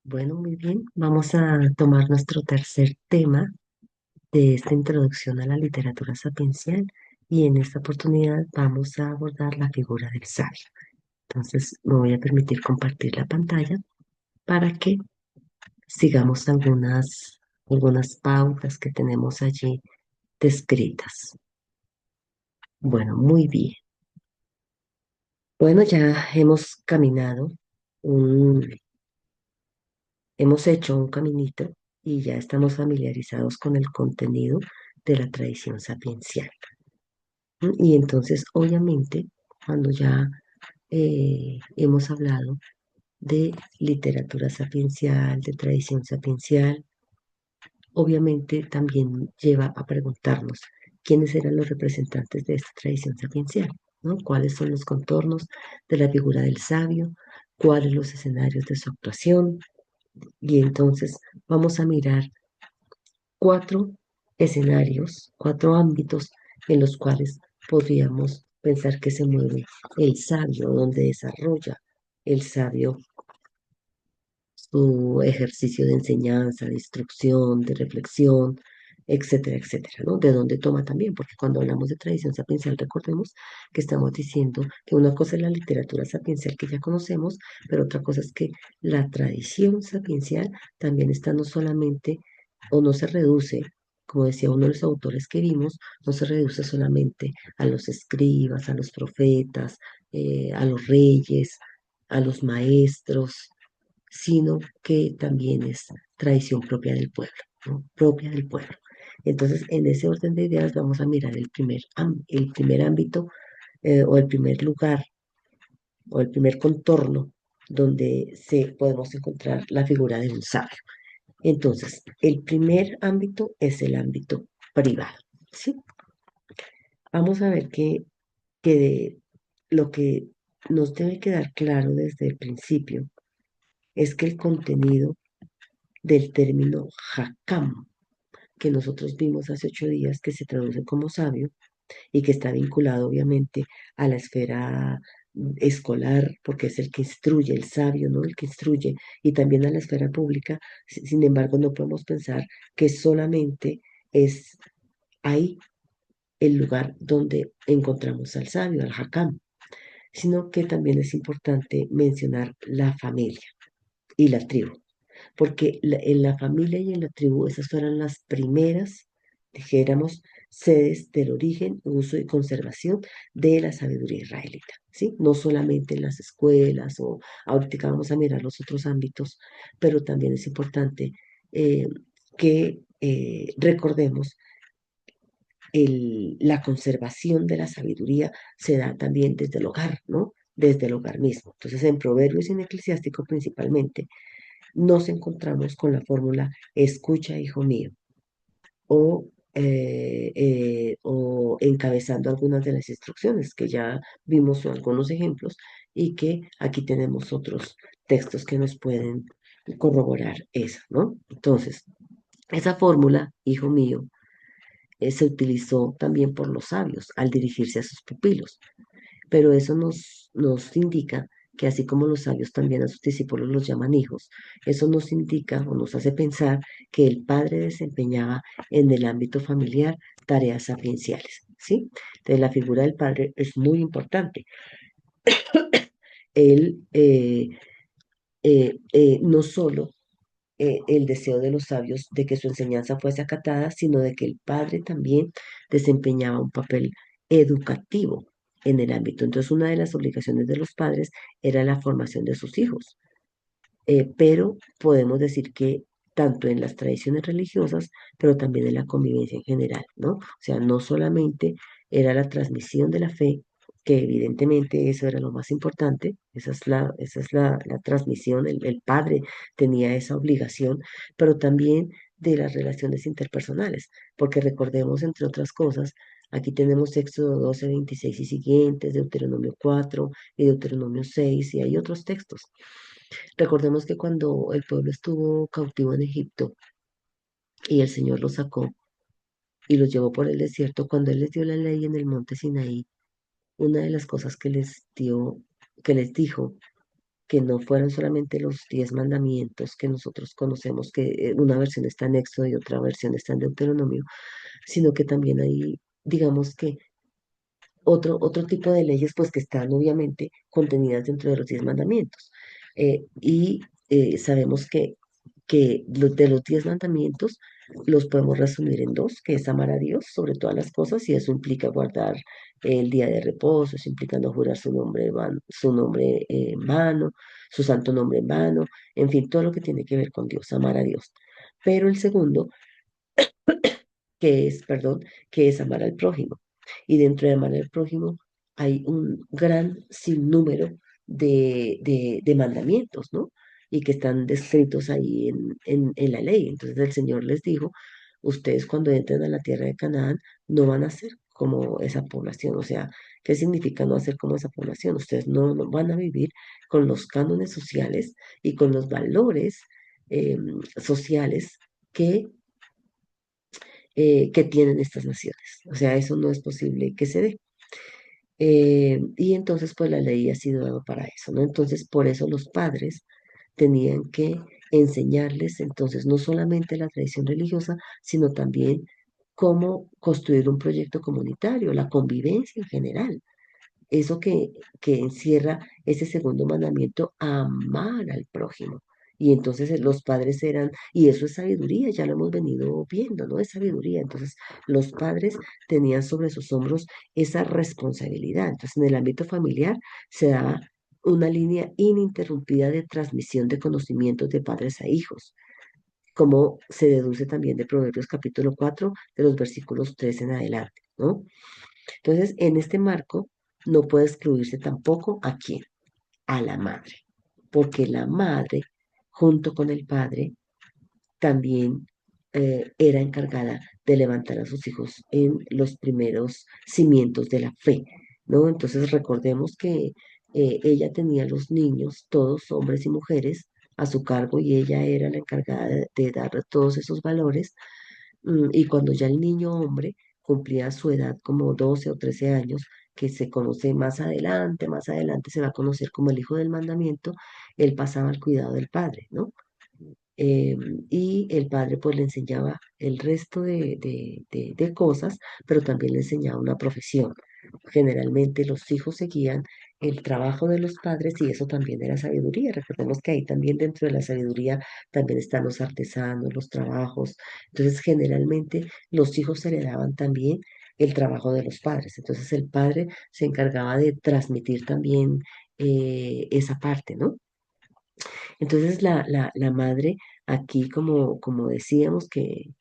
Bueno, muy bien. Vamos a tomar nuestro tercer tema de esta introducción a la literatura sapiencial y en esta oportunidad vamos a abordar la figura del sabio. Entonces, me voy a permitir compartir la pantalla para que sigamos algunas pautas que tenemos allí descritas. Bueno, muy bien. Bueno, ya hemos caminado un, hemos hecho un caminito y ya estamos familiarizados con el contenido de la tradición sapiencial. ¿No? Y entonces, obviamente, cuando ya hemos hablado de literatura sapiencial, de tradición sapiencial, obviamente también lleva a preguntarnos quiénes eran los representantes de esta tradición sapiencial, ¿no? ¿Cuáles son los contornos de la figura del sabio? ¿Cuáles los escenarios de su actuación? Y entonces vamos a mirar cuatro escenarios, cuatro ámbitos en los cuales podríamos pensar que se mueve el sabio, donde desarrolla el sabio su ejercicio de enseñanza, de instrucción, de reflexión, etcétera, etcétera, ¿no? De dónde toma también, porque cuando hablamos de tradición sapiencial, recordemos que estamos diciendo que una cosa es la literatura sapiencial que ya conocemos, pero otra cosa es que la tradición sapiencial también está no solamente o no se reduce, como decía uno de los autores que vimos, no se reduce solamente a los escribas, a los profetas, a los reyes, a los maestros, sino que también es tradición propia del pueblo, ¿no? Propia del pueblo. Entonces, en ese orden de ideas vamos a mirar el primer ámbito o el primer lugar o el primer contorno donde podemos encontrar la figura de un sabio. Entonces, el primer ámbito es el ámbito privado, ¿sí? Vamos a ver que lo que nos debe quedar claro desde el principio es que el contenido del término hakam, que nosotros vimos hace 8 días, que se traduce como sabio y que está vinculado obviamente a la esfera escolar, porque es el que instruye, el sabio, ¿no? El que instruye, y también a la esfera pública. Sin embargo, no podemos pensar que solamente es ahí el lugar donde encontramos al sabio, al hakam, sino que también es importante mencionar la familia y la tribu, porque en la familia y en la tribu esas fueron las primeras, dijéramos, sedes del origen, uso y conservación de la sabiduría israelita, ¿sí? No solamente en las escuelas o ahorita vamos a mirar los otros ámbitos, pero también es importante eh, que recordemos la conservación de la sabiduría se da también desde el hogar, ¿no? Desde el hogar mismo. Entonces, en Proverbios y en Eclesiástico principalmente, nos encontramos con la fórmula escucha, hijo mío, o encabezando algunas de las instrucciones que ya vimos algunos ejemplos y que aquí tenemos otros textos que nos pueden corroborar eso, ¿no? Entonces, esa fórmula, hijo mío, se utilizó también por los sabios al dirigirse a sus pupilos. Pero eso nos indica que así como los sabios también a sus discípulos los llaman hijos, eso nos indica o nos hace pensar que el padre desempeñaba en el ámbito familiar tareas sapienciales, ¿sí? Entonces la figura del padre es muy importante. Él no solo el deseo de los sabios de que su enseñanza fuese acatada, sino de que el padre también desempeñaba un papel educativo en el ámbito. Entonces, una de las obligaciones de los padres era la formación de sus hijos. Pero podemos decir que tanto en las tradiciones religiosas, pero también en la convivencia en general, ¿no? O sea, no solamente era la transmisión de la fe, que evidentemente eso era lo más importante, esa es la transmisión, el padre tenía esa obligación, pero también de las relaciones interpersonales, porque recordemos, entre otras cosas, aquí tenemos Éxodo 12, 26 y siguientes, Deuteronomio 4 y Deuteronomio 6, y hay otros textos. Recordemos que cuando el pueblo estuvo cautivo en Egipto y el Señor los sacó y los llevó por el desierto, cuando Él les dio la ley en el monte Sinaí, una de las cosas que les dio, que les dijo, que no fueran solamente los 10 mandamientos que nosotros conocemos, que una versión está en Éxodo y otra versión está en Deuteronomio, sino que también hay, digamos que otro tipo de leyes, pues que están obviamente contenidas dentro de los 10 mandamientos. Y sabemos que de los 10 mandamientos los podemos resumir en dos, que es amar a Dios sobre todas las cosas, y eso implica guardar el día de reposo, eso implica no jurar su nombre en vano, su santo nombre en vano, en fin, todo lo que tiene que ver con Dios, amar a Dios. Pero el segundo perdón, que es amar al prójimo. Y dentro de amar al prójimo hay un gran sinnúmero de mandamientos, ¿no? Y que están descritos ahí en la ley. Entonces el Señor les dijo, ustedes cuando entren a la tierra de Canaán no van a ser como esa población. O sea, ¿qué significa no hacer como esa población? Ustedes no van a vivir con los cánones sociales y con los valores sociales que que tienen estas naciones. O sea, eso no es posible que se dé. Y entonces, pues la ley ha sido dada para eso, ¿no? Entonces, por eso los padres tenían que enseñarles, entonces, no solamente la tradición religiosa, sino también cómo construir un proyecto comunitario, la convivencia en general. Eso que encierra ese segundo mandamiento, amar al prójimo. Y entonces los padres eran, y eso es sabiduría, ya lo hemos venido viendo, ¿no? Es sabiduría. Entonces los padres tenían sobre sus hombros esa responsabilidad. Entonces en el ámbito familiar se da una línea ininterrumpida de transmisión de conocimientos de padres a hijos, como se deduce también de Proverbios capítulo 4 de los versículos 3 en adelante, ¿no? Entonces, en este marco no puede excluirse tampoco a quién, a la madre, porque la madre, junto con el padre, también era encargada de levantar a sus hijos en los primeros cimientos de la fe, ¿no? Entonces, recordemos que ella tenía los niños, todos hombres y mujeres, a su cargo y ella era la encargada de dar todos esos valores. Y cuando ya el niño hombre cumplía su edad como 12 o 13 años, que se conoce más adelante se va a conocer como el hijo del mandamiento, él pasaba al cuidado del padre, ¿no? Eh, y el padre pues le enseñaba el resto de cosas, pero también le enseñaba una profesión. Generalmente los hijos seguían el trabajo de los padres y eso también era sabiduría. Recordemos que ahí también dentro de la sabiduría también están los artesanos, los trabajos. Entonces generalmente los hijos heredaban también el trabajo de los padres. Entonces el padre se encargaba de transmitir también esa parte, ¿no? Entonces la madre aquí, como decíamos, que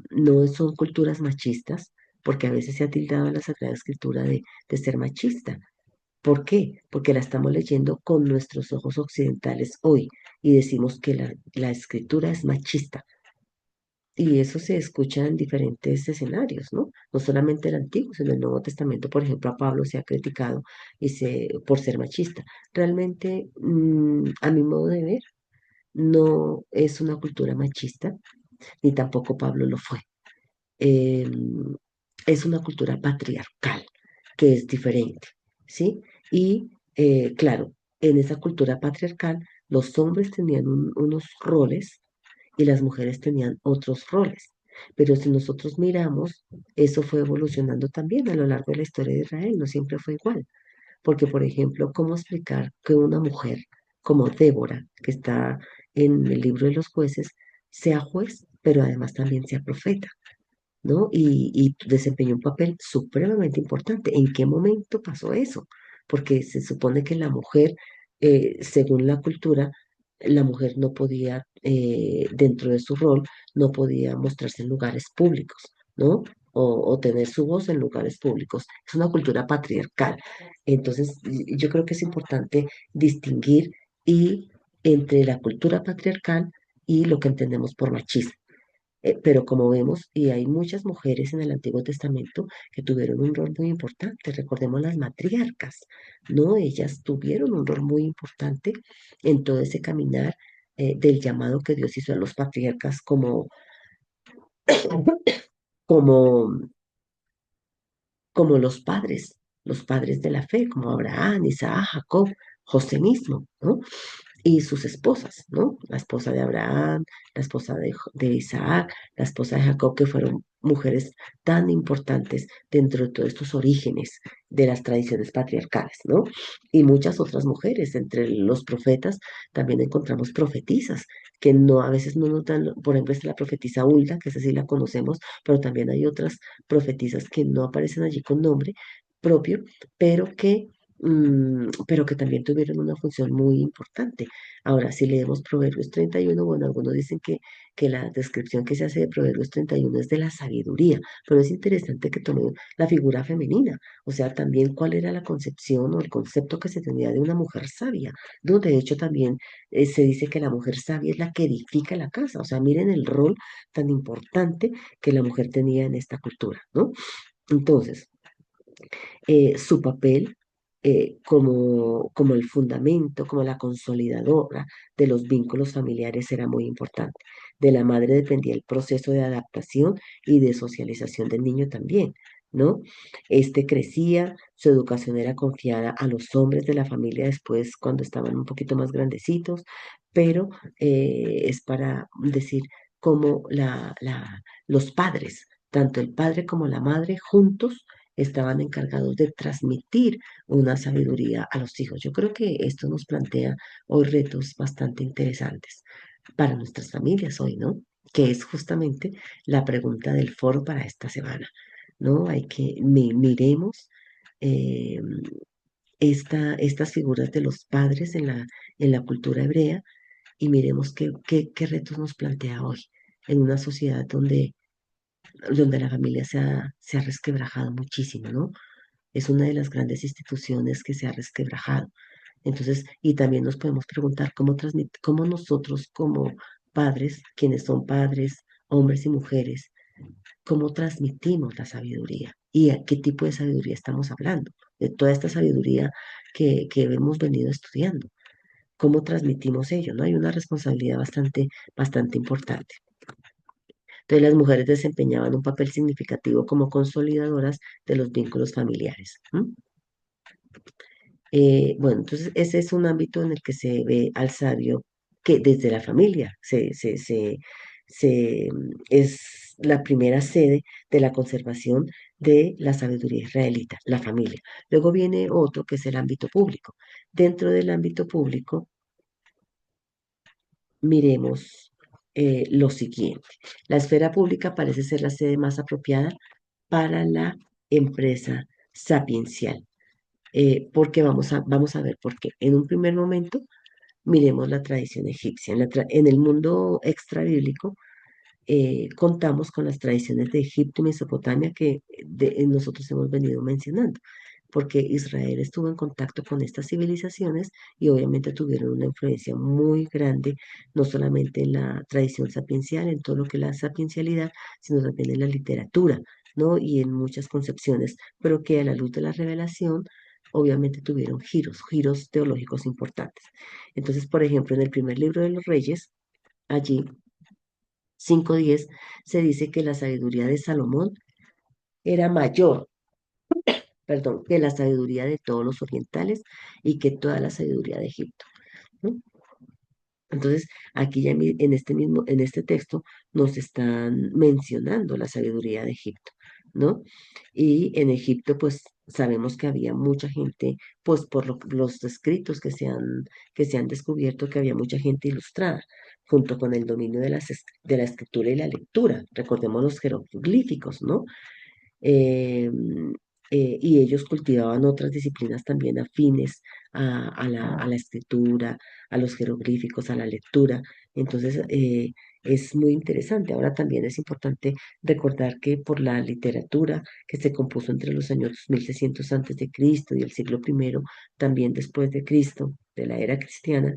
no son culturas machistas, porque a veces se ha tildado a la Sagrada Escritura de ser machista. ¿Por qué? Porque la estamos leyendo con nuestros ojos occidentales hoy y decimos que la Escritura es machista. Y eso se escucha en diferentes escenarios, ¿no? No solamente el Antiguo, sino el Nuevo Testamento, por ejemplo, a Pablo se ha criticado por ser machista. Realmente, a mi modo de ver, no es una cultura machista, ni tampoco Pablo lo fue. Eh, es una cultura patriarcal, que es diferente, ¿sí? Y claro, en esa cultura patriarcal, los hombres tenían unos roles y las mujeres tenían otros roles. Pero si nosotros miramos, eso fue evolucionando también a lo largo de la historia de Israel, no siempre fue igual. Porque, por ejemplo, ¿cómo explicar que una mujer como Débora, que está en el libro de los jueces, sea juez, pero además también sea profeta? ¿No? Y desempeñó un papel supremamente importante. ¿En qué momento pasó eso? Porque se supone que la mujer, según la cultura, la mujer no podía, dentro de su rol, no podía mostrarse en lugares públicos, ¿no? O tener su voz en lugares públicos. Es una cultura patriarcal. Entonces, yo creo que es importante distinguir y entre la cultura patriarcal y lo que entendemos por machismo. Pero como vemos, y hay muchas mujeres en el Antiguo Testamento que tuvieron un rol muy importante, recordemos las matriarcas, ¿no? Ellas tuvieron un rol muy importante en todo ese caminar del llamado que Dios hizo a los patriarcas como, como los padres de la fe, como Abraham, Isaac, Jacob. José mismo, ¿no? Y sus esposas, ¿no? La esposa de Abraham, la esposa de Isaac, la esposa de Jacob, que fueron mujeres tan importantes dentro de todos estos orígenes de las tradiciones patriarcales, ¿no? Y muchas otras mujeres, entre los profetas también encontramos profetisas, que no, a veces no nos dan, por ejemplo, está la profetisa Hulda, que esa sí la conocemos, pero también hay otras profetisas que no aparecen allí con nombre propio, pero pero que también tuvieron una función muy importante. Ahora, si leemos Proverbios 31, bueno, algunos dicen que la descripción que se hace de Proverbios 31 es de la sabiduría, pero es interesante que tome la figura femenina, o sea, también cuál era la concepción o el concepto que se tenía de una mujer sabia, ¿no? De hecho, también se dice que la mujer sabia es la que edifica la casa, o sea, miren el rol tan importante que la mujer tenía en esta cultura, ¿no? Entonces, su papel como el fundamento, como la consolidadora de los vínculos familiares era muy importante. De la madre dependía el proceso de adaptación y de socialización del niño también, ¿no? Este crecía, su educación era confiada a los hombres de la familia después cuando estaban un poquito más grandecitos, pero es para decir cómo los padres, tanto el padre como la madre juntos, estaban encargados de transmitir una sabiduría a los hijos. Yo creo que esto nos plantea hoy retos bastante interesantes para nuestras familias hoy, ¿no? Que es justamente la pregunta del foro para esta semana, ¿no? Hay que miremos eh, estas figuras de los padres en la cultura hebrea y miremos qué retos nos plantea hoy en una sociedad donde la familia se ha resquebrajado muchísimo, ¿no? Es una de las grandes instituciones que se ha resquebrajado. Entonces, y también nos podemos preguntar cómo nosotros como padres, quienes son padres, hombres y mujeres, cómo transmitimos la sabiduría y a qué tipo de sabiduría estamos hablando, de toda esta sabiduría que hemos venido estudiando, cómo transmitimos ello, ¿no? Hay una responsabilidad bastante importante. Entonces, las mujeres desempeñaban un papel significativo como consolidadoras de los vínculos familiares. ¿M? Bueno, entonces ese es un ámbito en el que se ve al sabio que desde la familia es la primera sede de la conservación de la sabiduría israelita, la familia. Luego viene otro que es el ámbito público. Dentro del ámbito público, miremos lo siguiente. La esfera pública parece ser la sede más apropiada para la empresa sapiencial. Porque vamos a ver por qué. En un primer momento, miremos la tradición egipcia. En el mundo extrabíblico, contamos con las tradiciones de Egipto y Mesopotamia que nosotros hemos venido mencionando, porque Israel estuvo en contacto con estas civilizaciones y obviamente tuvieron una influencia muy grande, no solamente en la tradición sapiencial, en todo lo que es la sapiencialidad, sino también en la literatura, ¿no? Y en muchas concepciones, pero que a la luz de la revelación, obviamente tuvieron giros teológicos importantes. Entonces, por ejemplo, en el primer libro de los Reyes, allí 5:10 se dice que la sabiduría de Salomón era mayor, perdón, que la sabiduría de todos los orientales y que toda la sabiduría de Egipto, ¿no? Entonces, aquí ya en este texto nos están mencionando la sabiduría de Egipto, ¿no? Y en Egipto, pues sabemos que había mucha gente, pues por los escritos que se han descubierto, que había mucha gente ilustrada, junto con el dominio de la escritura y la lectura. Recordemos los jeroglíficos, ¿no? eh, y ellos cultivaban otras disciplinas también afines a la escritura, a los jeroglíficos, a la lectura. Entonces, es muy interesante. Ahora también es importante recordar que por la literatura que se compuso entre los años 1600 antes de Cristo y el siglo primero, también después de Cristo, de la era cristiana,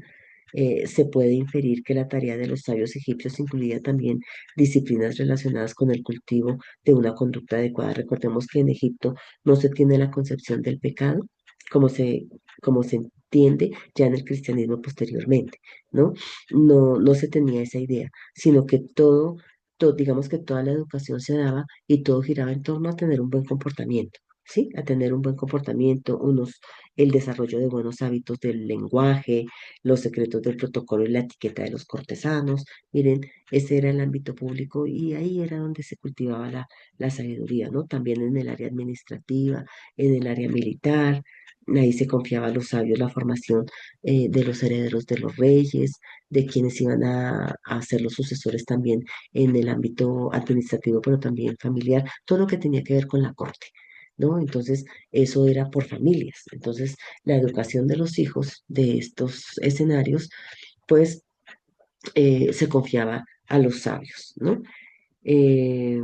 se puede inferir que la tarea de los sabios egipcios incluía también disciplinas relacionadas con el cultivo de una conducta adecuada. Recordemos que en Egipto no se tiene la concepción del pecado como como se entiende ya en el cristianismo posteriormente, ¿no? No se tenía esa idea, sino que digamos que toda la educación se daba y todo giraba en torno a tener un buen comportamiento. ¿sí? A tener un buen comportamiento, el desarrollo de buenos hábitos del lenguaje, los secretos del protocolo y la etiqueta de los cortesanos. Miren, ese era el ámbito público y ahí era donde se cultivaba la sabiduría, ¿no? También en el área administrativa, en el área militar. Ahí se confiaba a los sabios la formación de los herederos de los reyes, de quienes iban a ser los sucesores también en el ámbito administrativo, pero también familiar, todo lo que tenía que ver con la corte. ¿No? Entonces, eso era por familias. Entonces, la educación de los hijos de estos escenarios, pues, se confiaba a los sabios, ¿no? Eh,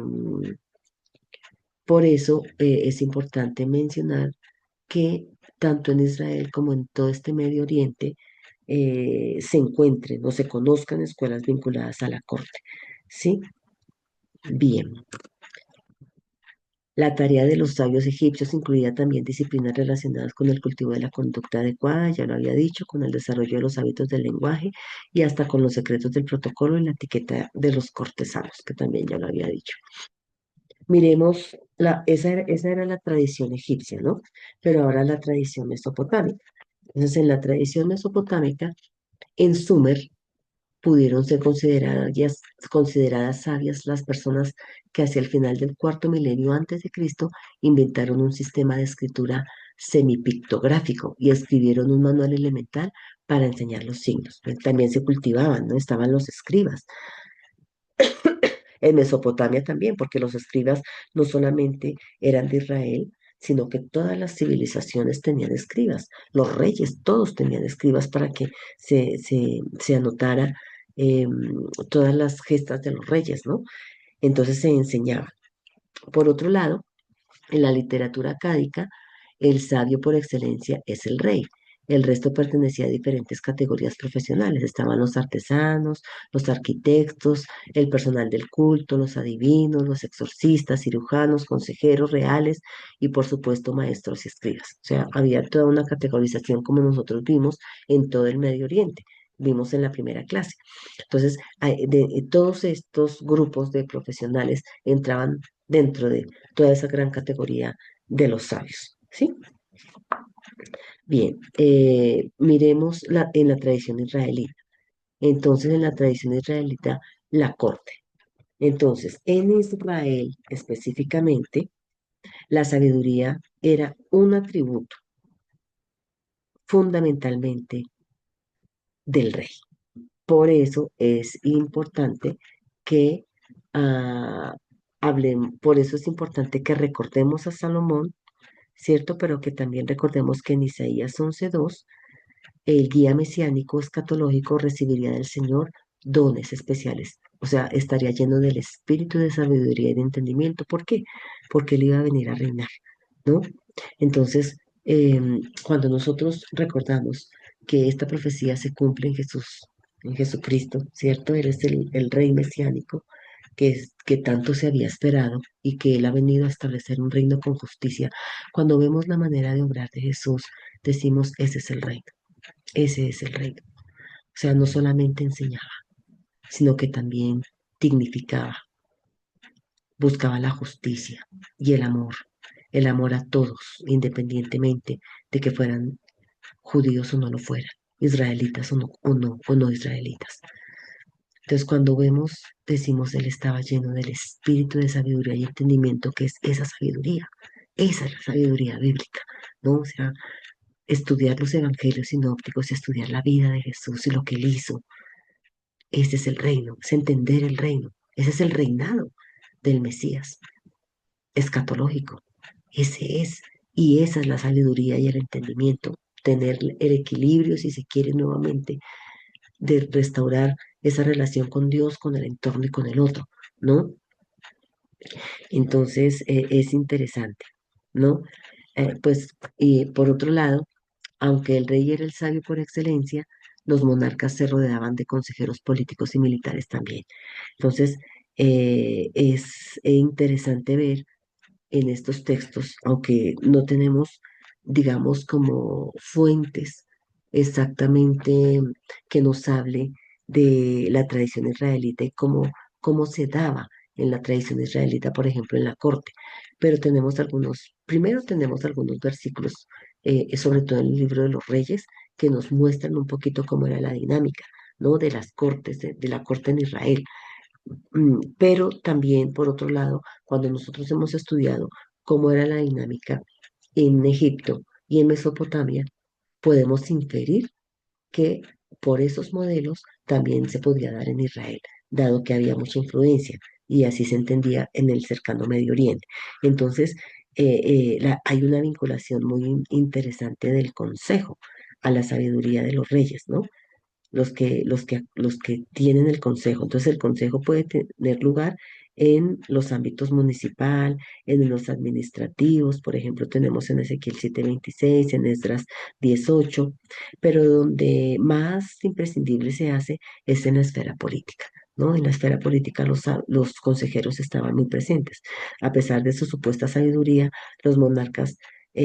por eso es importante mencionar que tanto en Israel como en todo este Medio Oriente se encuentren o se conozcan escuelas vinculadas a la corte. ¿Sí? Bien. La tarea de los sabios egipcios incluía también disciplinas relacionadas con el cultivo de la conducta adecuada, ya lo había dicho, con el desarrollo de los hábitos del lenguaje y hasta con los secretos del protocolo y la etiqueta de los cortesanos, que también ya lo había dicho. Miremos, esa era la tradición egipcia, ¿no? Pero ahora la tradición mesopotámica. Entonces, en la tradición mesopotámica, en Sumer, pudieron ser consideradas sabias las personas que hacia el final del cuarto milenio antes de Cristo inventaron un sistema de escritura semipictográfico y escribieron un manual elemental para enseñar los signos. También se cultivaban, ¿no? Estaban los escribas. En Mesopotamia también, porque los escribas no solamente eran de Israel, sino que todas las civilizaciones tenían escribas. Los reyes, todos tenían escribas para que se anotara eh, todas las gestas de los reyes, ¿no? Entonces se enseñaba. Por otro lado, en la literatura cádica, el sabio por excelencia es el rey. El resto pertenecía a diferentes categorías profesionales. Estaban los artesanos, los arquitectos, el personal del culto, los adivinos, los exorcistas, cirujanos, consejeros reales y por supuesto maestros y escribas. O sea, había toda una categorización como nosotros vimos en todo el Medio Oriente. Vimos en la primera clase. Entonces, todos estos grupos de profesionales entraban dentro de toda esa gran categoría de los sabios. ¿Sí? Bien, miremos en la tradición israelita. Entonces, en la tradición israelita, la corte. Entonces, en Israel específicamente, la sabiduría era un atributo fundamentalmente del rey. Por eso es importante que por eso es importante que recordemos a Salomón, ¿cierto? Pero que también recordemos que en Isaías 11:2 el guía mesiánico escatológico recibiría del Señor dones especiales. O sea, estaría lleno del espíritu de sabiduría y de entendimiento. ¿Por qué? Porque él iba a venir a reinar, ¿no? Entonces, cuando nosotros recordamos que esta profecía se cumple en Jesús, en Jesucristo, ¿cierto? Él es el rey mesiánico que tanto se había esperado y que él ha venido a establecer un reino con justicia. Cuando vemos la manera de obrar de Jesús, decimos, ese es el reino, ese es el reino. O sea, no solamente enseñaba, sino que también dignificaba, buscaba la justicia y el amor a todos, independientemente de que fueran judíos o no lo fueran, israelitas o no israelitas. Entonces, cuando vemos, decimos, él estaba lleno del espíritu de sabiduría y entendimiento, que es esa es la sabiduría bíblica, ¿no? O sea, estudiar los evangelios sinópticos y estudiar la vida de Jesús y lo que él hizo, ese es el reino, es entender el reino, ese es el reinado del Mesías escatológico, ese es, y esa es la sabiduría y el entendimiento, tener el equilibrio, si se quiere nuevamente, de restaurar esa relación con Dios, con el entorno y con el otro, ¿no? Entonces, es interesante, ¿no? Pues, y por otro lado, aunque el rey era el sabio por excelencia, los monarcas se rodeaban de consejeros políticos y militares también. Entonces, es interesante ver en estos textos, aunque no tenemos, digamos, como fuentes exactamente que nos hable de la tradición israelita y cómo se daba en la tradición israelita, por ejemplo, en la corte. Pero primero tenemos algunos versículos, sobre todo en el libro de los Reyes, que nos muestran un poquito cómo era la dinámica, ¿no? De las cortes, de la corte en Israel. Pero también, por otro lado, cuando nosotros hemos estudiado cómo era la dinámica en Egipto y en Mesopotamia, podemos inferir que por esos modelos también se podría dar en Israel, dado que había mucha influencia y así se entendía en el cercano Medio Oriente. Entonces, hay una vinculación muy interesante del consejo a la sabiduría de los reyes, ¿no? Los que tienen el consejo. Entonces, el consejo puede tener lugar en los ámbitos municipal, en los administrativos, por ejemplo, tenemos en Ezequiel 7:26, en Esdras 18, pero donde más imprescindible se hace es en la esfera política. ¿No? En la esfera política los consejeros estaban muy presentes. A pesar de su supuesta sabiduría, los monarcas,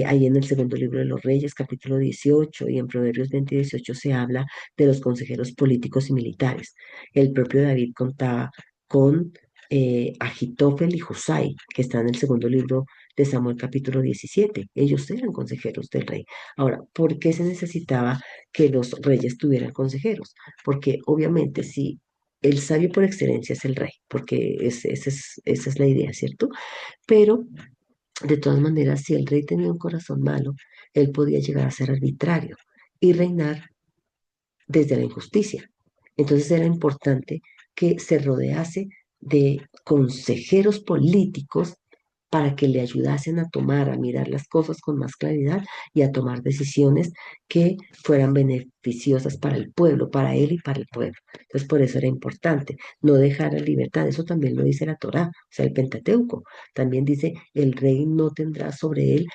ahí en el segundo libro de los Reyes, capítulo 18, y en Proverbios 20 y 18 se habla de los consejeros políticos y militares. El propio David contaba con Ahitófel y Husai, que están en el segundo libro de Samuel capítulo 17. Ellos eran consejeros del rey. Ahora, ¿por qué se necesitaba que los reyes tuvieran consejeros? Porque obviamente si el sabio por excelencia es el rey, porque esa es la idea, ¿cierto? Pero de todas maneras, si el rey tenía un corazón malo, él podía llegar a ser arbitrario y reinar desde la injusticia. Entonces era importante que se rodease de consejeros políticos para que le ayudasen a tomar, a mirar las cosas con más claridad y a tomar decisiones que fueran beneficiosas para el pueblo, para él y para el pueblo. Entonces por eso era importante no dejar la libertad. Eso también lo dice la Torá, o sea, el Pentateuco. También dice, el rey no tendrá sobre él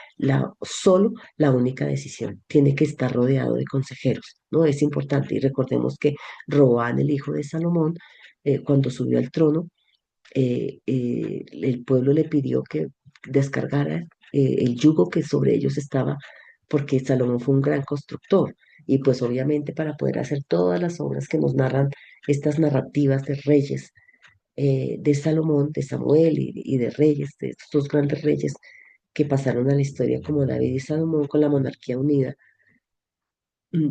solo la única decisión. Tiene que estar rodeado de consejeros, ¿no? Es importante. Y recordemos que Roán, el hijo de Salomón, cuando subió al trono, el pueblo le pidió que descargara el yugo que sobre ellos estaba, porque Salomón fue un gran constructor. Y pues obviamente para poder hacer todas las obras que nos narran estas narrativas de reyes, de Salomón, de Samuel y de reyes, de estos grandes reyes que pasaron a la historia como David y Salomón con la monarquía unida,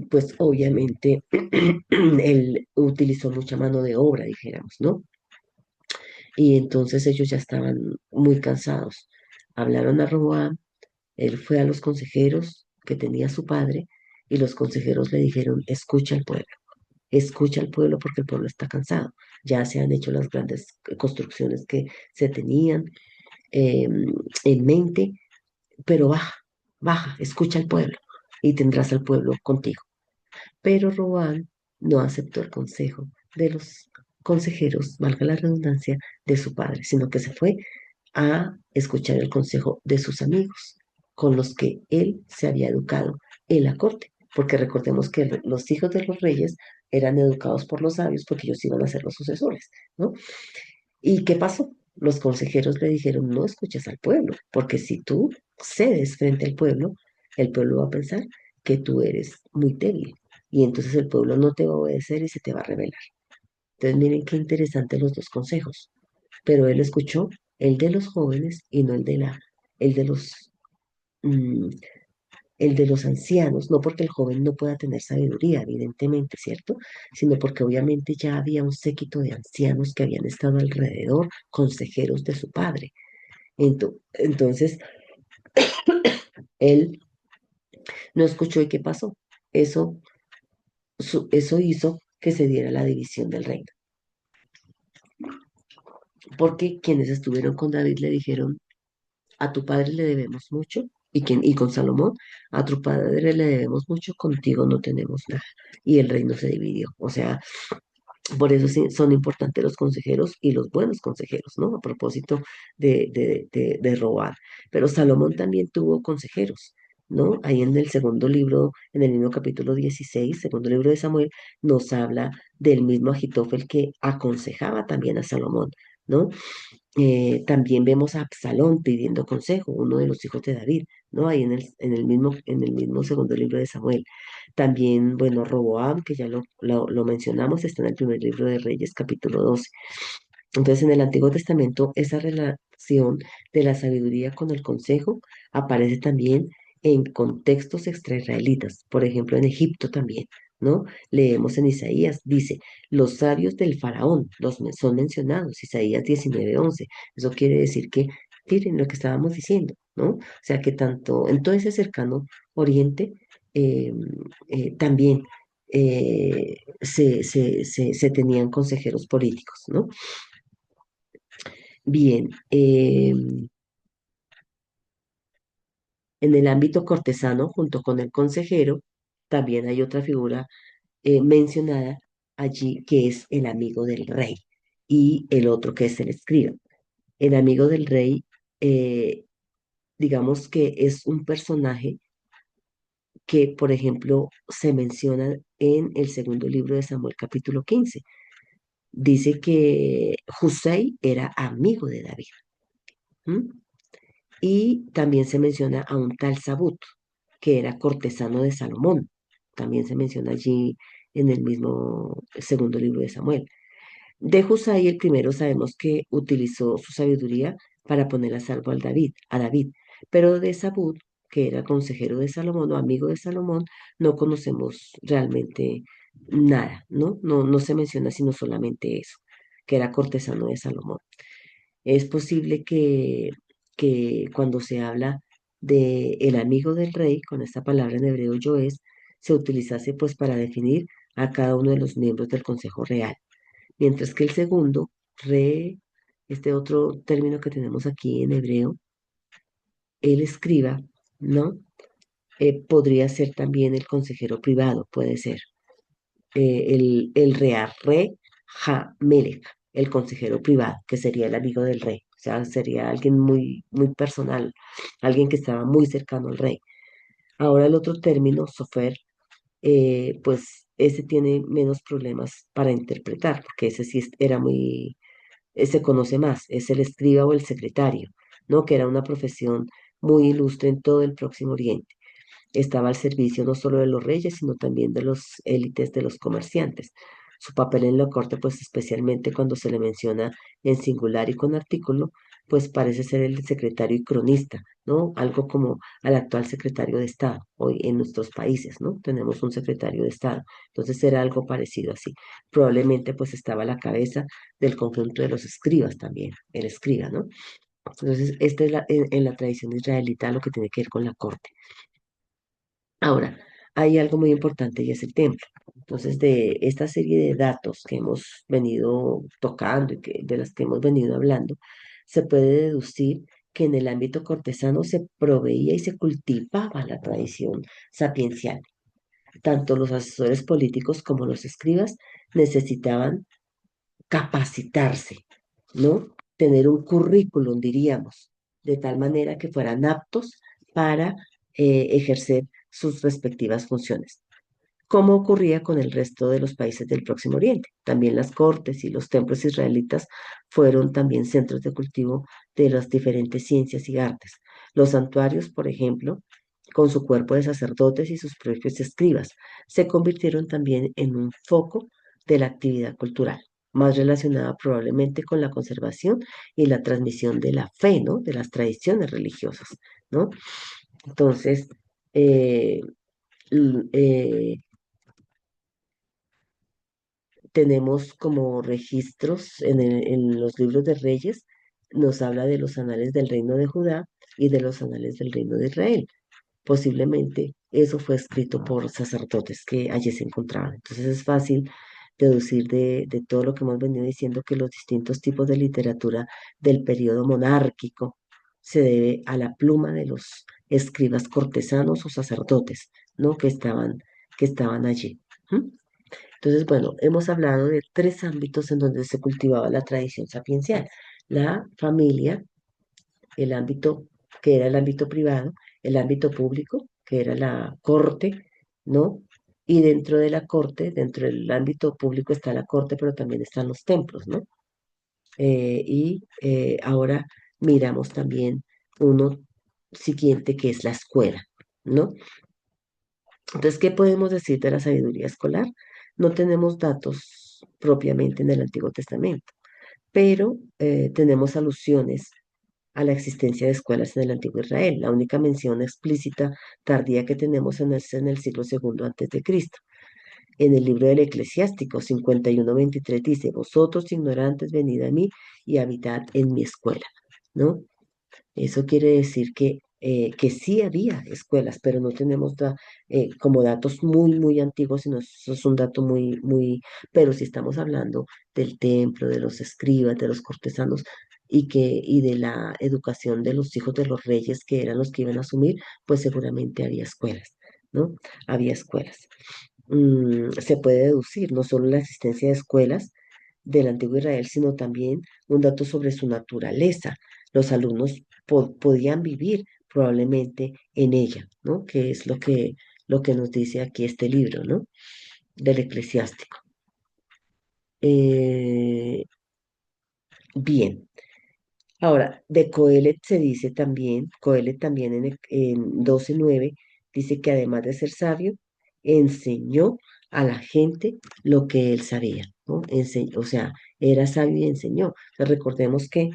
pues obviamente él utilizó mucha mano de obra, dijéramos, ¿no? Y entonces ellos ya estaban muy cansados. Hablaron a Roboam, él fue a los consejeros que tenía su padre y los consejeros le dijeron, escucha al pueblo porque el pueblo está cansado. Ya se han hecho las grandes construcciones que se tenían eh, en mente, pero baja, escucha al pueblo y tendrás al pueblo contigo. Pero Roboam no aceptó el consejo de los consejeros, valga la redundancia, de su padre, sino que se fue a escuchar el consejo de sus amigos, con los que él se había educado en la corte, porque recordemos que los hijos de los reyes eran educados por los sabios porque ellos iban a ser los sucesores, ¿no? ¿Y qué pasó? Los consejeros le dijeron, no escuches al pueblo, porque si tú cedes frente al pueblo, el pueblo va a pensar que tú eres muy débil y entonces el pueblo no te va a obedecer y se te va a rebelar. Entonces miren qué interesante los dos consejos, pero él escuchó el de los jóvenes y no el de los, mm, el de los ancianos, no porque el joven no pueda tener sabiduría, evidentemente, ¿cierto? Sino porque obviamente ya había un séquito de ancianos que habían estado alrededor, consejeros de su padre. Entonces, él no escuchó y ¿qué pasó? Eso, eso hizo que se diera la división del reino, porque quienes estuvieron con David le dijeron, a tu padre le debemos mucho, y con Salomón, a tu padre le debemos mucho, contigo no tenemos nada. Y el reino se dividió. O sea, por eso sí son importantes los consejeros y los buenos consejeros, ¿no? A propósito de Robar. Pero Salomón también tuvo consejeros, ¿no? Ahí en el segundo libro, en el mismo capítulo 16, segundo libro de Samuel, nos habla del mismo Agitofel que aconsejaba también a Salomón, ¿no? También vemos a Absalón pidiendo consejo, uno de los hijos de David, ¿no? Ahí en el mismo segundo libro de Samuel. También, bueno, Roboam, que ya lo mencionamos, está en el primer libro de Reyes, capítulo 12. Entonces, en el Antiguo Testamento, esa relación de la sabiduría con el consejo aparece también en contextos extraisraelitas, por ejemplo, en Egipto también, ¿no? Leemos en Isaías, dice, los sabios del faraón son mencionados, Isaías 19:11. Eso quiere decir que, miren lo que estábamos diciendo, ¿no? O sea, que tanto en todo ese cercano oriente, eh, también se tenían consejeros políticos, ¿no? Bien, en el ámbito cortesano, junto con el consejero, también hay otra figura mencionada allí que es el amigo del rey y el otro que es el escriba. El amigo del rey, eh, digamos que es un personaje que, por ejemplo, se menciona en el segundo libro de Samuel, capítulo 15. Dice que Husei era amigo de David. ¿M? Y también se menciona a un tal Sabut, que era cortesano de Salomón. También se menciona allí en el mismo segundo libro de Samuel. De Husai, el primero, sabemos que utilizó su sabiduría para poner a salvo a David. Pero de Sabut, que era consejero de Salomón o amigo de Salomón, no conocemos realmente nada, ¿no? No se menciona sino solamente eso, que era cortesano de Salomón. Es posible que cuando se habla de el amigo del rey, con esta palabra en hebreo yoes, se utilizase pues para definir a cada uno de los miembros del Consejo Real. Mientras que el segundo, re, este otro término que tenemos aquí en hebreo, el escriba, ¿no? Podría ser también el consejero privado, puede ser el rea re ja melech, el consejero privado, que sería el amigo del rey. O sea, sería alguien muy, muy personal, alguien que estaba muy cercano al rey. Ahora el otro término, sofer, pues ese tiene menos problemas para interpretar, porque ese sí era muy, se conoce más, es el escriba o el secretario, ¿no? Que era una profesión muy ilustre en todo el Próximo Oriente. Estaba al servicio no solo de los reyes, sino también de los élites de los comerciantes. Su papel en la corte, pues especialmente cuando se le menciona en singular y con artículo, pues parece ser el secretario y cronista, ¿no? Algo como al actual secretario de Estado. Hoy en nuestros países, ¿no? Tenemos un secretario de Estado. Entonces era algo parecido así. Probablemente pues estaba a la cabeza del conjunto de los escribas también, el escriba, ¿no? Entonces, esta es en la tradición israelita lo que tiene que ver con la corte. Ahora, hay algo muy importante y es el templo. Entonces, de esta serie de datos que hemos venido tocando y de las que hemos venido hablando, se puede deducir que en el ámbito cortesano se proveía y se cultivaba la tradición sapiencial. Tanto los asesores políticos como los escribas necesitaban capacitarse, ¿no? Tener un currículum, diríamos, de tal manera que fueran aptos para ejercer sus respectivas funciones, como ocurría con el resto de los países del Próximo Oriente. También las cortes y los templos israelitas fueron también centros de cultivo de las diferentes ciencias y artes. Los santuarios, por ejemplo, con su cuerpo de sacerdotes y sus propios escribas, se convirtieron también en un foco de la actividad cultural, más relacionada probablemente con la conservación y la transmisión de la fe, ¿no? De las tradiciones religiosas, ¿no? Entonces, eh, l- eh, tenemos como registros en los libros de Reyes, nos habla de los anales del reino de Judá y de los anales del reino de Israel. Posiblemente eso fue escrito por sacerdotes que allí se encontraban. Entonces es fácil deducir de todo lo que hemos venido diciendo que los distintos tipos de literatura del periodo monárquico se debe a la pluma de los escribas cortesanos o sacerdotes, ¿no? Que estaban allí. ¿Mm? Entonces, bueno, hemos hablado de tres ámbitos en donde se cultivaba la tradición sapiencial. La familia, el ámbito que era el ámbito privado, el ámbito público, que era la corte, ¿no? Y dentro de la corte, dentro del ámbito público está la corte, pero también están los templos, ¿no? Y ahora miramos también uno siguiente que es la escuela, ¿no? Entonces, ¿qué podemos decir de la sabiduría escolar? No tenemos datos propiamente en el Antiguo Testamento, pero tenemos alusiones a la existencia de escuelas en el antiguo Israel. La única mención explícita tardía que tenemos es en el siglo segundo antes de Cristo. En el libro del Eclesiástico 51:23 dice, vosotros ignorantes, venid a mí y habitad en mi escuela, ¿no? Eso quiere decir que sí había escuelas, pero no tenemos como datos muy, muy antiguos, sino eso es un dato muy, muy, pero si estamos hablando del templo, de los escribas, de los cortesanos y de la educación de los hijos de los reyes que eran los que iban a asumir, pues seguramente había escuelas, ¿no? Había escuelas. Se puede deducir no solo la existencia de escuelas del antiguo Israel, sino también un dato sobre su naturaleza. Los alumnos podían vivir probablemente en ella, ¿no? Que es lo que nos dice aquí este libro, ¿no? Del eclesiástico. Eh, bien. Ahora, de Coelet se dice también, Coelet también en 12:9 dice que además de ser sabio, enseñó a la gente lo que él sabía, ¿no? O sea, era sabio y enseñó. Entonces, recordemos que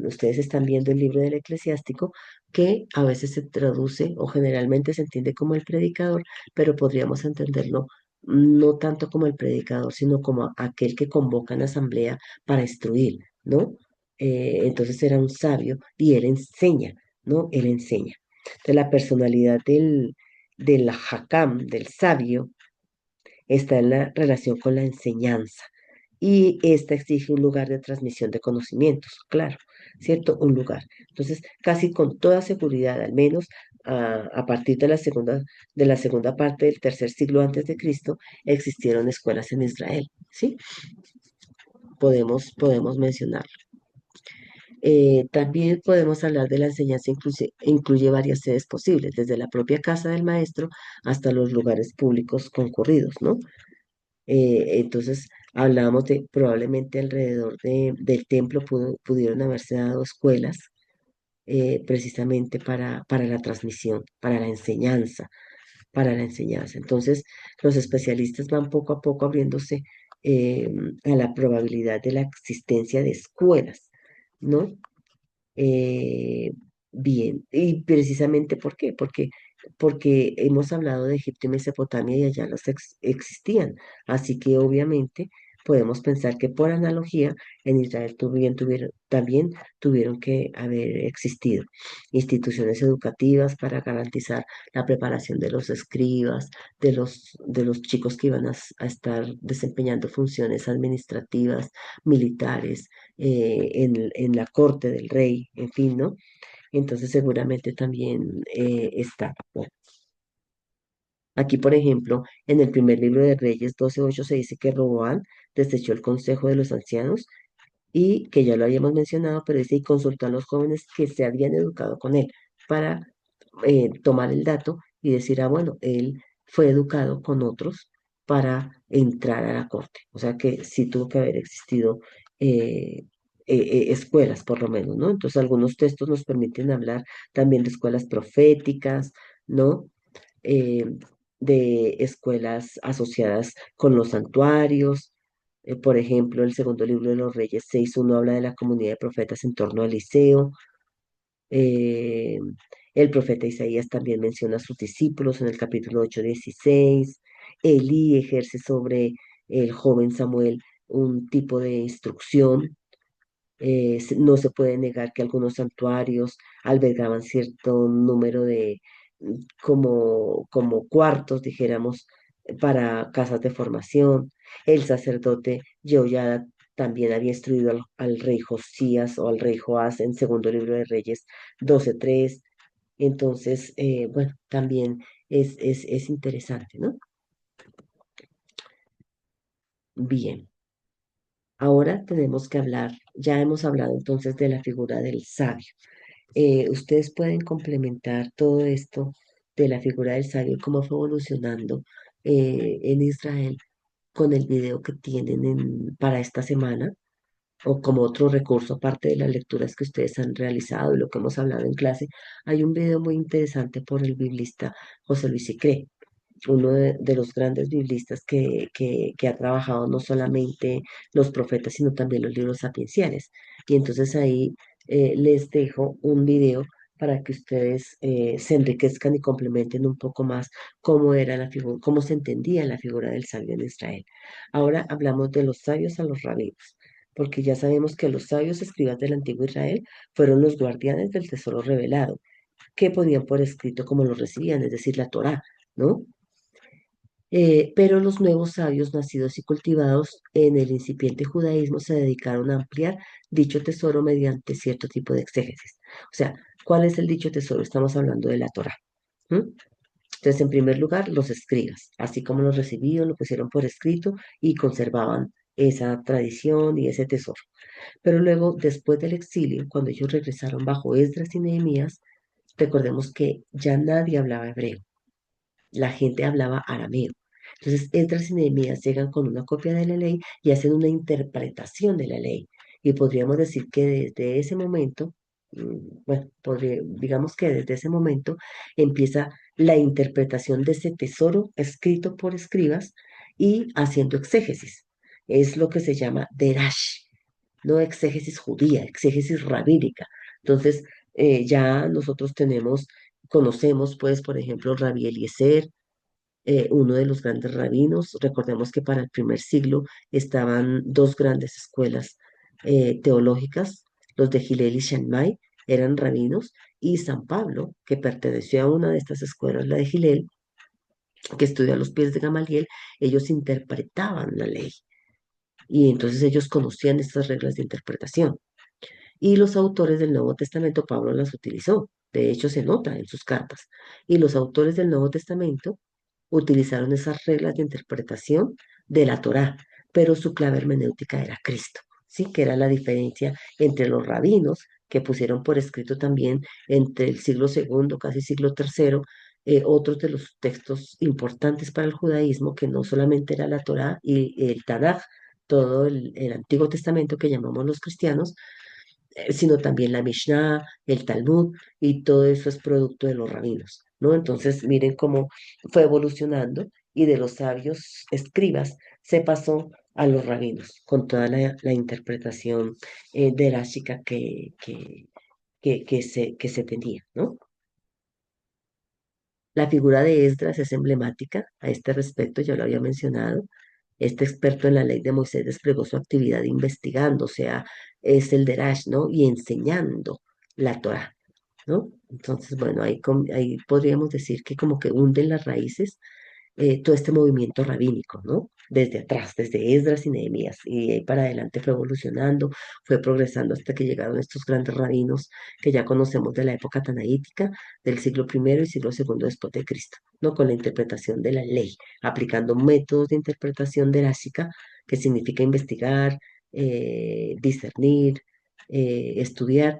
ustedes están viendo el libro del eclesiástico, que a veces se traduce o generalmente se entiende como el predicador, pero podríamos entenderlo no tanto como el predicador, sino como aquel que convoca en asamblea para instruir, ¿no? Entonces era un sabio y él enseña, ¿no? Él enseña. Entonces la personalidad del hakam, del sabio, está en la relación con la enseñanza. Y esta exige un lugar de transmisión de conocimientos, claro, ¿cierto? Un lugar. Entonces, casi con toda seguridad, al menos a partir de la segunda parte del tercer siglo antes de Cristo, existieron escuelas en Israel, ¿sí? Podemos mencionar. También podemos hablar de la enseñanza, incluye varias sedes posibles, desde la propia casa del maestro hasta los lugares públicos concurridos, ¿no? Entonces, hablábamos de probablemente alrededor del templo pudieron haberse dado escuelas precisamente para la transmisión, para la enseñanza. Entonces, los especialistas van poco a poco abriéndose eh, a la probabilidad de la existencia de escuelas, ¿no? Eh, bien, y precisamente ¿por qué? Porque hemos hablado de Egipto y Mesopotamia y allá existían. Así que obviamente podemos pensar que por analogía en Israel también tuvieron que haber existido instituciones educativas para garantizar la preparación de los escribas, de los chicos que iban a estar desempeñando funciones administrativas, militares en la corte del rey, en fin, ¿no? Entonces seguramente también está. Bueno, aquí, por ejemplo, en el primer libro de Reyes 12:8 se dice que Roboán desechó el consejo de los ancianos y que ya lo habíamos mencionado, pero dice y consultó a los jóvenes que se habían educado con él para tomar el dato y decir, ah, bueno, él fue educado con otros para entrar a la corte. O sea que sí tuvo que haber existido escuelas, por lo menos, ¿no? Entonces, algunos textos nos permiten hablar también de escuelas proféticas, ¿no? Eh, de escuelas asociadas con los santuarios. Por ejemplo, el segundo libro de los Reyes 6:1 habla de la comunidad de profetas en torno a Eliseo. Eh, el profeta Isaías también menciona a sus discípulos en el capítulo 8:16. Elí ejerce sobre el joven Samuel un tipo de instrucción. No se puede negar que algunos santuarios albergaban cierto número de, como cuartos, dijéramos, para casas de formación. El sacerdote Jehoiada también había instruido al rey Josías o al rey Joás en segundo libro de Reyes 12:3. Entonces, bueno, también es interesante, ¿no? Bien, ahora tenemos que hablar, ya hemos hablado entonces de la figura del sabio. Ustedes pueden complementar todo esto de la figura del sabio y cómo fue evolucionando en Israel con el video que tienen para esta semana o como otro recurso aparte de las lecturas que ustedes han realizado y lo que hemos hablado en clase. Hay un video muy interesante por el biblista José Luis Sicré. uno de los grandes biblistas que ha trabajado no solamente los profetas, sino también los libros sapienciales. Y entonces ahí les dejo un video para que ustedes se enriquezcan y complementen un poco más cómo era la figura, cómo se entendía la figura del sabio en Israel. Ahora hablamos de los sabios a los rabinos, porque ya sabemos que los sabios escribas del antiguo Israel fueron los guardianes del tesoro revelado, que ponían por escrito como lo recibían, es decir, la Torá, ¿no? Pero los nuevos sabios nacidos y cultivados en el incipiente judaísmo se dedicaron a ampliar dicho tesoro mediante cierto tipo de exégesis. O sea, ¿cuál es el dicho tesoro? Estamos hablando de la Torá. ¿M? Entonces, en primer lugar, los escribas, así como los recibieron, lo pusieron por escrito y conservaban esa tradición y ese tesoro. Pero luego, después del exilio, cuando ellos regresaron bajo Esdras y Nehemías, recordemos que ya nadie hablaba hebreo, la gente hablaba arameo. Entonces, Esdras y Nehemías llegan con una copia de la ley y hacen una interpretación de la ley. Y podríamos decir que desde ese momento, bueno, digamos que desde ese momento empieza la interpretación de ese tesoro escrito por escribas y haciendo exégesis. Es lo que se llama derash, no exégesis judía, exégesis rabínica. Entonces, ya nosotros conocemos, pues, por ejemplo, Rabí Eliezer, uno de los grandes rabinos. Recordemos que para el primer siglo estaban dos grandes escuelas teológicas, los de Gilel y Shammai, eran rabinos, y San Pablo, que perteneció a una de estas escuelas, la de Gilel, que estudió a los pies de Gamaliel, ellos interpretaban la ley. Y entonces ellos conocían estas reglas de interpretación. Y los autores del Nuevo Testamento, Pablo las utilizó. De hecho, se nota en sus cartas. Y los autores del Nuevo Testamento utilizaron esas reglas de interpretación de la Torá, pero su clave hermenéutica era Cristo, ¿sí? Que era la diferencia entre los rabinos, que pusieron por escrito también entre el siglo segundo, casi siglo tercero, otros de los textos importantes para el judaísmo, que no solamente era la Torá y el Tanaj, todo el Antiguo Testamento que llamamos los cristianos, sino también la Mishnah, el Talmud, y todo eso es producto de los rabinos, ¿no? Entonces, miren cómo fue evolucionando y de los sabios escribas se pasó a los rabinos, con toda la interpretación deráshica que se tenía, ¿no? La figura de Esdras es emblemática a este respecto, ya lo había mencionado. Este experto en la ley de Moisés desplegó su actividad investigando, o sea, es el Derash, ¿no? Y enseñando la Torah, ¿no? Entonces, bueno, ahí podríamos decir que como que hunden las raíces todo este movimiento rabínico, ¿no? Desde atrás, desde Esdras y Nehemías, y de ahí para adelante fue evolucionando, fue progresando hasta que llegaron estos grandes rabinos que ya conocemos de la época tanaítica, del siglo primero y siglo segundo después de Cristo, ¿no? Con la interpretación de la ley, aplicando métodos de interpretación derásica, que significa investigar, discernir, estudiar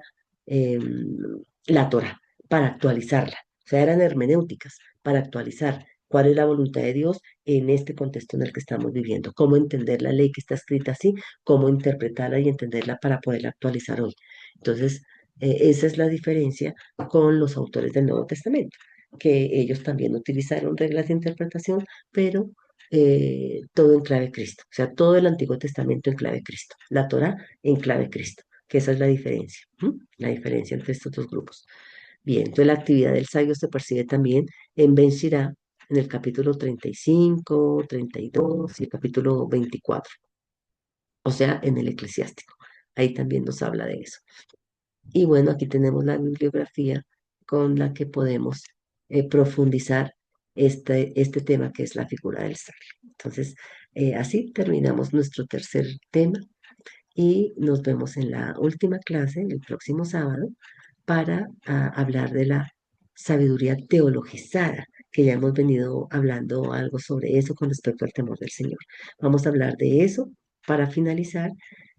la Torah para actualizarla. O sea, eran hermenéuticas para actualizar cuál es la voluntad de Dios en este contexto en el que estamos viviendo, cómo entender la ley que está escrita así, cómo interpretarla y entenderla para poderla actualizar hoy. Entonces, esa es la diferencia con los autores del Nuevo Testamento, que ellos también utilizaron reglas de interpretación, pero todo en clave Cristo, o sea, todo el Antiguo Testamento en clave Cristo, la Torá en clave Cristo, que esa es la diferencia, ¿m? La diferencia entre estos dos grupos. Bien, entonces la actividad del sabio se percibe también en Ben Shirá, en el capítulo 35, 32 y el capítulo 24, o sea, en el eclesiástico. Ahí también nos habla de eso. Y bueno, aquí tenemos la bibliografía con la que podemos profundizar este tema que es la figura del sabio. Entonces, así terminamos nuestro tercer tema y nos vemos en la última clase, el próximo sábado, para hablar de la sabiduría teologizada, que ya hemos venido hablando algo sobre eso con respecto al temor del Señor. Vamos a hablar de eso para finalizar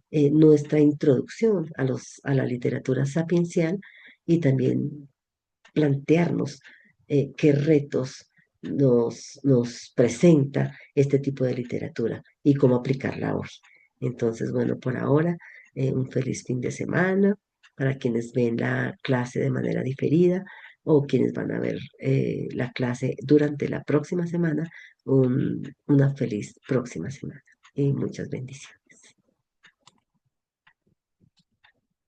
nuestra introducción a la literatura sapiencial y también plantearnos qué retos nos presenta este tipo de literatura y cómo aplicarla hoy. Entonces, bueno, por ahora, un feliz fin de semana para quienes ven la clase de manera diferida. o quienes van a ver la clase durante la próxima semana, una feliz próxima semana y muchas bendiciones.